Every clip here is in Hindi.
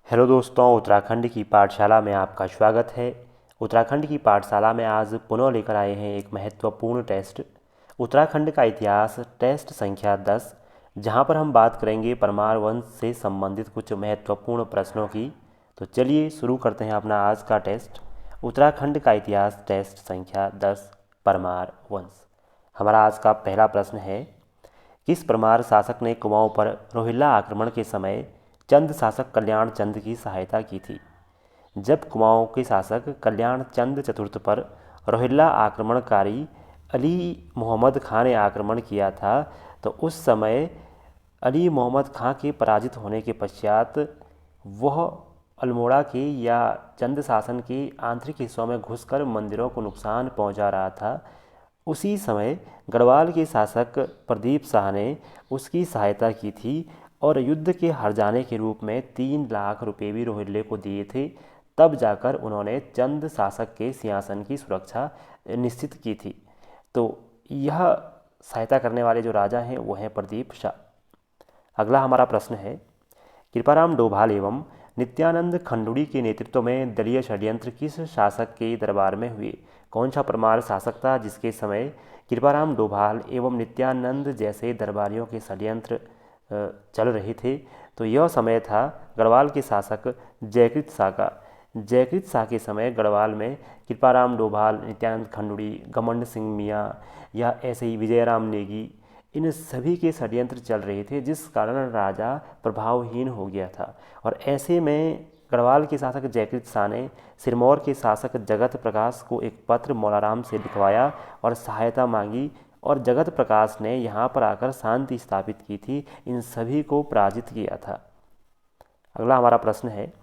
हेलो दोस्तों, उत्तराखंड की पाठशाला में आपका स्वागत है। उत्तराखंड की पाठशाला में आज पुनः लेकर आए हैं एक महत्वपूर्ण टेस्ट, उत्तराखंड का इतिहास, टेस्ट संख्या 10, जहां पर हम बात करेंगे परमार वंश से संबंधित कुछ महत्वपूर्ण प्रश्नों की। तो चलिए शुरू करते हैं अपना आज का टेस्ट, उत्तराखंड का इतिहास, टेस्ट संख्या 10, परमार वंश। हमारा आज का पहला प्रश्न है, किस परमार शासक ने कुमाऊं पर रोहिल्ला आक्रमण के समय चंद शासक कल्याण चंद की सहायता की थी? जब कुमाऊं के शासक कल्याण चंद चतुर्थ पर रोहिल्ला आक्रमणकारी अली मोहम्मद खां ने आक्रमण किया था, तो उस समय अली मोहम्मद खां के पराजित होने के पश्चात वह अल्मोड़ा के या चंद शासन के आंतरिक हिस्सों में घुसकर मंदिरों को नुकसान पहुंचा रहा था। उसी समय गढ़वाल के शासक प्रदीप शाह ने उसकी सहायता की थी और युद्ध के हार जाने के रूप में 3 लाख रुपए भी रोहिल्ले को दिए थे। तब जाकर उन्होंने चंद शासक के सिंहासन की सुरक्षा निश्चित की थी। तो यह सहायता करने वाले जो राजा हैं वो हैं प्रदीप शाह। अगला हमारा प्रश्न है, कृपाराम डोभाल एवं नित्यानंद खंडूड़ी के नेतृत्व में दलीय षड्यंत्र किस शासक के दरबार में हुए? कौन सा परमार शासक था जिसके समय कृपाराम डोभाल एवं नित्यानंद जैसे दरबारियों के षड्यंत्र चल रहे थे? तो यह समय था गढ़वाल के शासक जयकृत शाह का। जयकृत शाह के समय गढ़वाल में कृपाराम डोभाल, नित्यानंद खंडूड़ी, घमंड सिंह मियाँ या ऐसे ही विजयराम नेगी, इन सभी के षड्यंत्र चल रहे थे, जिस कारण राजा प्रभावहीन हो गया था। और ऐसे में गढ़वाल के शासक जयकृत शाह ने सिरमौर के शासक जगत प्रकाश को एक पत्र मौलाराम से लिखवाया और सहायता मांगी, और जगत प्रकाश ने यहाँ पर आकर शांति स्थापित की थी, इन सभी को पराजित किया था। अगला हमारा प्रश्न है,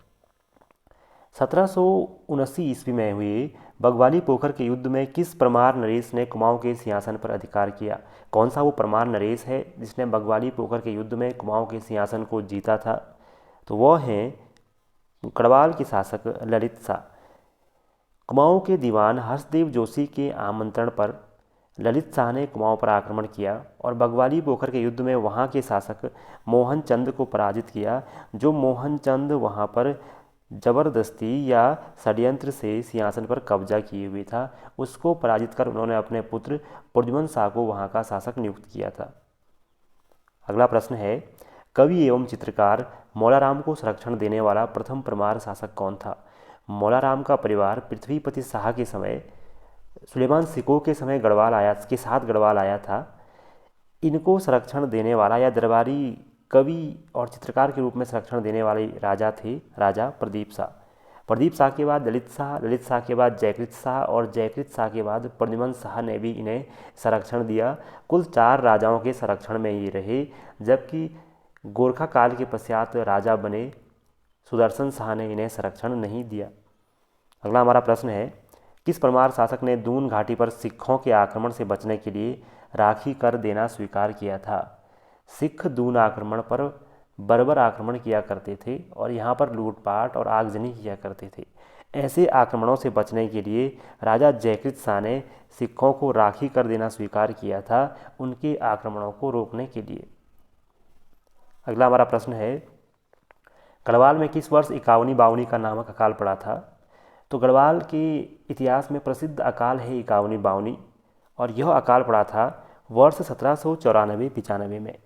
1779 ईस्वी में हुए बगवाली पोखर के युद्ध में किस परमार नरेश ने कुमाऊं के सिंहासन पर अधिकार किया? कौन सा वो परमार नरेश है जिसने बगवाली पोखर के युद्ध में कुमाऊं के सिंहासन को जीता था? तो वह हैं गढ़वाल के शासक ललित शाह। कुमाऊं के दीवान हर्षदेव जोशी के आमंत्रण पर ललित शाह ने कुमाऊं पर आक्रमण किया और बगवाली पोखर के युद्ध में वहां के शासक मोहन चंद को पराजित किया। जो मोहन चंद वहां पर जबरदस्ती या षड्यंत्र से सिंहासन पर कब्जा किए हुए था, उसको पराजित कर उन्होंने अपने पुत्र प्रद्युम्न शाह को वहां का शासक नियुक्त किया था। अगला प्रश्न है, कवि एवं चित्रकार मौलाराम को संरक्षण देने वाला प्रथम परमार शासक कौन था? मौलाराम का परिवार पृथ्वीपति शाह के समय, सुलेमान सिकोह के समय गढ़वाल आया था। इनको संरक्षण देने वाला या दरबारी कवि और चित्रकार के रूप में संरक्षण देने वाले राजा थे राजा प्रदीप शाह। प्रदीप शाह के बाद ललित शाह, ललित शाह के बाद जयकृत शाह और जयकृत शाह के बाद प्रद्युम्न शाह ने भी इन्हें संरक्षण दिया। कुल 4 राजाओं के संरक्षण में ये रहे, जबकि गोरखा काल के पश्चात राजा बने सुदर्शन शाह ने इन्हें संरक्षण नहीं दिया। अगला हमारा प्रश्न है, किस परमार शासक ने दून घाटी पर सिखों के आक्रमण से बचने के लिए राखी कर देना स्वीकार किया था? सिख दून आक्रमण पर बर्बर आक्रमण किया करते थे और यहाँ पर लूटपाट और आगजनी किया करते थे। ऐसे आक्रमणों से बचने के लिए राजा जयकृत शाह ने सिखों को राखी कर देना स्वीकार किया था, उनके आक्रमणों को रोकने के लिए। अगला हमारा प्रश्न है, गढ़वाल में किस वर्ष इकावनी बावनी का नामक अकाल पड़ा था? तो गढ़वाल के इतिहास में प्रसिद्ध अकाल है इकावनी बावनी, और यह अकाल पड़ा था वर्ष 1794-95 में।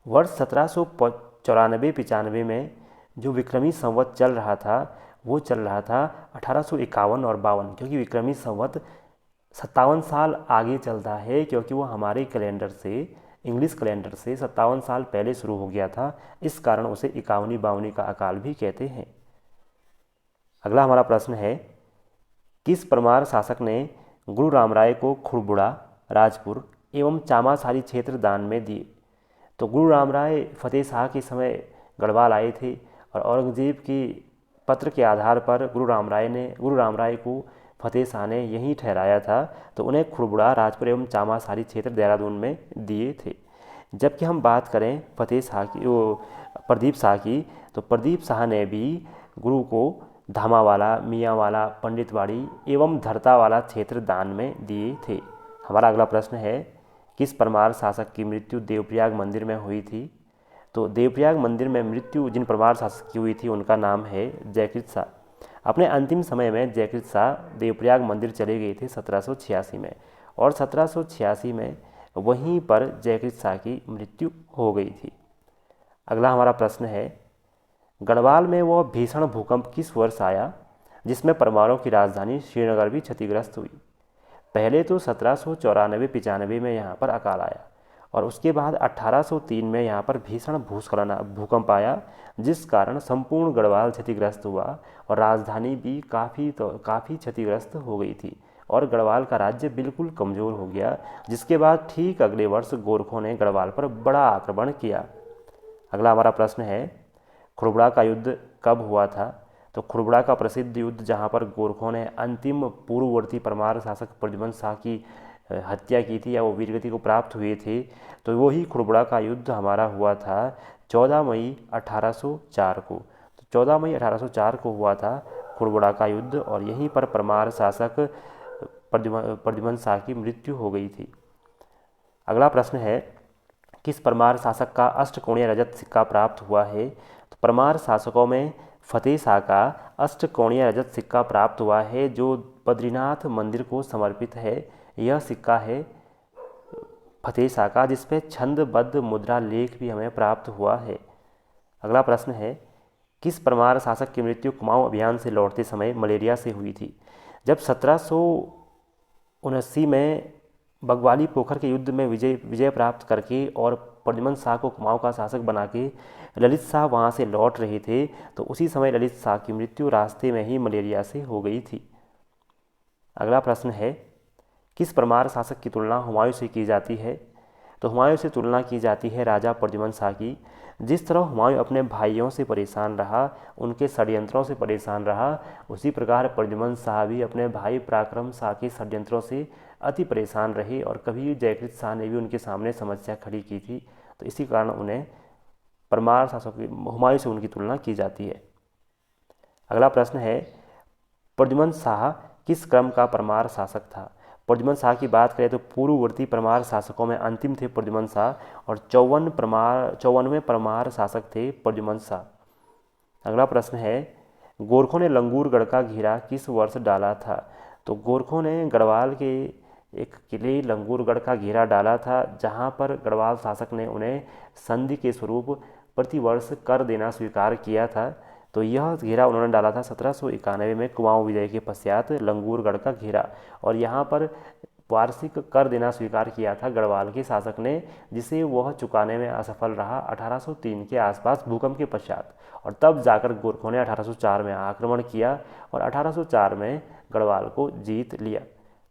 वर्ष 1794-95 में जो विक्रमी संवत चल रहा था वो चल रहा था 1851 और 52, क्योंकि विक्रमी संवत 57 साल आगे चलता है, क्योंकि वो हमारे कैलेंडर से, इंग्लिश कैलेंडर से 57 साल पहले शुरू हो गया था। इस कारण उसे इकावनी बावनी का अकाल भी कहते हैं। अगला हमारा प्रश्न है, किस परमार शासक ने गुरु रामराय को खुड़बुड़ा, राजपुर एवं चामासारी क्षेत्र दान में दिए? तो गुरु रामराय फतेह शाह के समय गढ़वाल आए थे और औरंगजेब के पत्र के आधार पर गुरु रामराय को फतेह शाह ने यहीं ठहराया था, तो उन्हें खुड़बुड़ा, राजपुर एवं चामासारी क्षेत्र देहरादून में दिए थे। जबकि हम बात करें प्रदीप शाह की, तो प्रदीप शाह ने भी गुरु को धामावाला, मियांवाला, पंडितवाड़ी एवं धरतावाला क्षेत्र दान में दिए थे। हमारा अगला प्रश्न है, किस परमार शासक की मृत्यु देवप्रयाग मंदिर में हुई थी? तो देवप्रयाग मंदिर में मृत्यु जिन परमार शासक की हुई थी उनका नाम है जयकृत शाह। अपने अंतिम समय में जयकृत शाह देवप्रयाग मंदिर चले गए थे 1786 में, और 1786 में वहीं पर जयकृत शाह की मृत्यु हो गई थी। अगला हमारा प्रश्न है, गढ़वाल में वह भीषण भूकंप किस वर्ष आया जिसमें परमारों की राजधानी श्रीनगर भी क्षतिग्रस्त हुई? पहले तो 1794-95 में यहाँ पर अकाल आया, और उसके बाद 1803 में यहाँ पर भीषण भूस्खलन भूकंप आया, जिस कारण संपूर्ण गढ़वाल क्षतिग्रस्त हुआ और राजधानी भी काफ़ी क्षतिग्रस्त हो गई थी और गढ़वाल का राज्य बिल्कुल कमज़ोर हो गया, जिसके बाद ठीक अगले वर्ष गोरखों ने गढ़वाल पर बड़ा आक्रमण किया। अगला हमारा प्रश्न है, खुरबुड़ा का युद्ध कब हुआ था? तो खुरबुड़ा का प्रसिद्ध युद्ध जहाँ पर गोरखों ने अंतिम पूर्ववर्ती परमार शासक प्रद्युम्न शाह की हत्या की थी या वो वीरगति को प्राप्त हुए थे, तो वही खुरबुड़ा का युद्ध हमारा हुआ था 14 मई 1804 को। तो 14 मई 1804 को हुआ था खुरबुड़ा का युद्ध, और यहीं पर परमार शासक प्रद्युम्न शाह की मृत्यु हो गई थी। अगला प्रश्न है, किस परमार शासक का अष्टकोणीय रजत सिक्का प्राप्त हुआ है? तो परमार शासकों में फतेह शाह का अष्टकोणीय रजत सिक्का प्राप्त हुआ है, जो बद्रीनाथ मंदिर को समर्पित है। यह सिक्का है फतेह शाह का, जिसपे छंदबद्ध मुद्रा लेख भी हमें प्राप्त हुआ है। अगला प्रश्न है, किस परमार शासक की मृत्यु कुमाऊं अभियान से लौटते समय मलेरिया से हुई थी? जब 1779 में बगवाली पोखर के युद्ध में विजय प्राप्त करके और प्रद्युम्न शाह को कुमाऊं का शासक बना के ललित शाह वहां से लौट रहे थे, तो उसी समय ललित शाह की मृत्यु रास्ते में ही मलेरिया से हो गई थी। अगला प्रश्न है, किस परमार शासक की तुलना हुमायूं से की जाती है? तो हुमायूं से तुलना की जाती है राजा प्रद्युम्न शाह की। जिस तरह हुमायूं अपने भाइयों से परेशान रहा, उनके षड्यंत्रों से परेशान रहा, उसी प्रकार प्रद्युम्न शाह भी अपने भाई पराक्रम शाह के षड्यंत्रों से अति परेशान रहे, और कभी जयकृत शाह ने भी उनके सामने समस्या खड़ी की थी, तो इसी कारण उन्हें परमार शासक हुमायूं से उनकी तुलना की जाती है। अगला प्रश्न है, प्रद्युम्न शाह किस क्रम का परमार शासक था? प्रद्युम्न शाह की बात करें तो पूर्ववर्ती परमार शासकों में अंतिम थे प्रद्युम्न शाह, और 54वें परमार शासक थे प्रद्युम्न शाह। अगला प्रश्न है, गोरखों ने लंगूरगढ़ का घेरा किस वर्ष डाला था? तो गोरखों ने गढ़वाल के एक किले लंगूरगढ़ का घेरा डाला था, जहां पर गढ़वाल शासक ने उन्हें संधि के स्वरूप प्रतिवर्ष कर देना स्वीकार किया था। तो यह घेरा उन्होंने डाला था 1791 में कुमाऊं विजय के पश्चात लंगूरगढ़ का घेरा, और यहाँ पर वार्षिक कर देना स्वीकार किया था गढ़वाल के शासक ने, जिसे वह चुकाने में असफल रहा 1803 के आसपास भूकंप के पश्चात, और तब जाकर गोरखों ने 1804 में आक्रमण किया और 1804 में गढ़वाल को जीत लिया।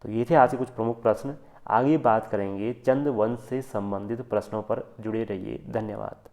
तो ये थे आज के कुछ प्रमुख प्रश्न। आगे बात करेंगे चंद वंश से संबंधित प्रश्नों पर। जुड़े रहिए। धन्यवाद।